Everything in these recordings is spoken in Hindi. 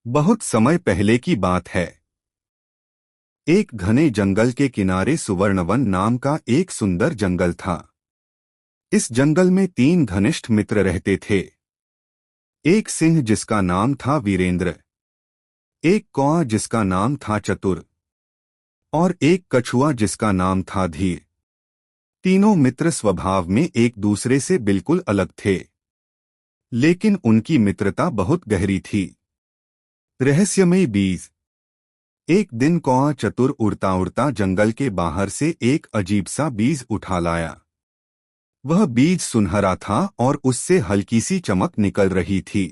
बहुत समय पहले की बात है। एक घने जंगल के किनारे सुवर्णवन नाम का एक सुंदर जंगल था। इस जंगल में 3 घनिष्ठ मित्र रहते थे। एक सिंह जिसका नाम था वीरेंद्र, एक कौआ जिसका नाम था चतुर और एक कछुआ जिसका नाम था धीर। तीनों मित्र स्वभाव में एक दूसरे से बिल्कुल अलग थे, लेकिन उनकी मित्रता बहुत गहरी थी। रहस्यमयी बीज। एक दिन कौआ चतुर उड़ता उड़ता जंगल के बाहर से एक अजीब सा बीज उठा लाया। वह बीज सुनहरा था और उससे हल्की सी चमक निकल रही थी।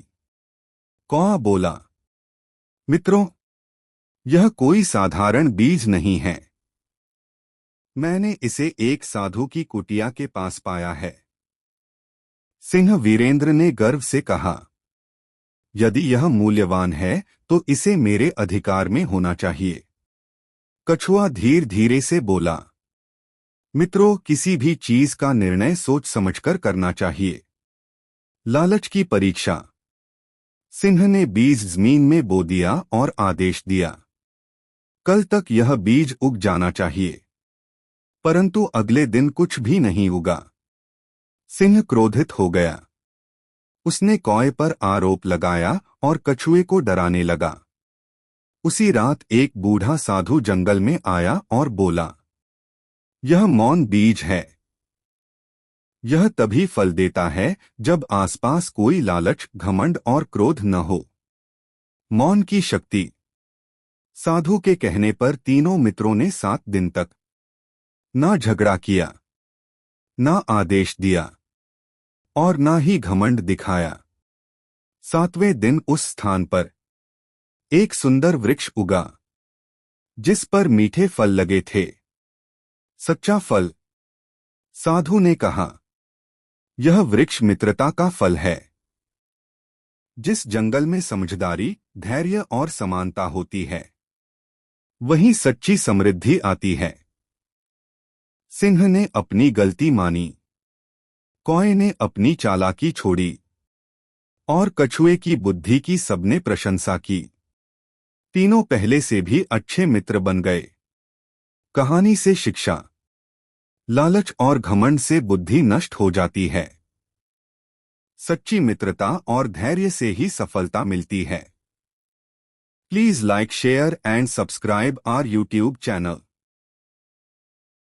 कौआ बोला, मित्रों, यह कोई साधारण बीज नहीं है। मैंने इसे एक साधु की कुटिया के पास पाया है। सिंह वीरेंद्र ने गर्व से कहा, यदि यह मूल्यवान है तो इसे मेरे अधिकार में होना चाहिए। कछुआ धीरे धीरे से बोला, मित्रों, किसी भी चीज का निर्णय सोच समझकर करना चाहिए। लालच की परीक्षा। सिंह ने बीज जमीन में बो दिया और आदेश दिया, कल तक यह बीज उग जाना चाहिए। परंतु अगले दिन कुछ भी नहीं उगा। सिंह क्रोधित हो गया। उसने कौए पर आरोप लगाया और कछुए को डराने लगा। उसी रात एक बूढ़ा साधु जंगल में आया और बोला, यह मौन बीज है। यह तभी फल देता है जब आसपास कोई लालच, घमंड और क्रोध न हो। मौन की शक्ति। साधु के कहने पर तीनों मित्रों ने 7 दिन तक ना झगड़ा किया, ना आदेश दिया और ना ही घमंड दिखाया। 7वें दिन उस स्थान पर एक सुंदर वृक्ष उगा, जिस पर मीठे फल लगे थे। सच्चा फल। साधु ने कहा, यह वृक्ष मित्रता का फल है। जिस जंगल में समझदारी, धैर्य और समानता होती है, वहीं सच्ची समृद्धि आती है। सिंह ने अपनी गलती मानी, कौए ने अपनी चालाकी छोड़ी और कछुए की बुद्धि की सबने प्रशंसा की। तीनों पहले से भी अच्छे मित्र बन गए। कहानी से शिक्षा। लालच और घमंड से बुद्धि नष्ट हो जाती है। सच्ची मित्रता और धैर्य से ही सफलता मिलती है। Please like, share and subscribe our YouTube channel.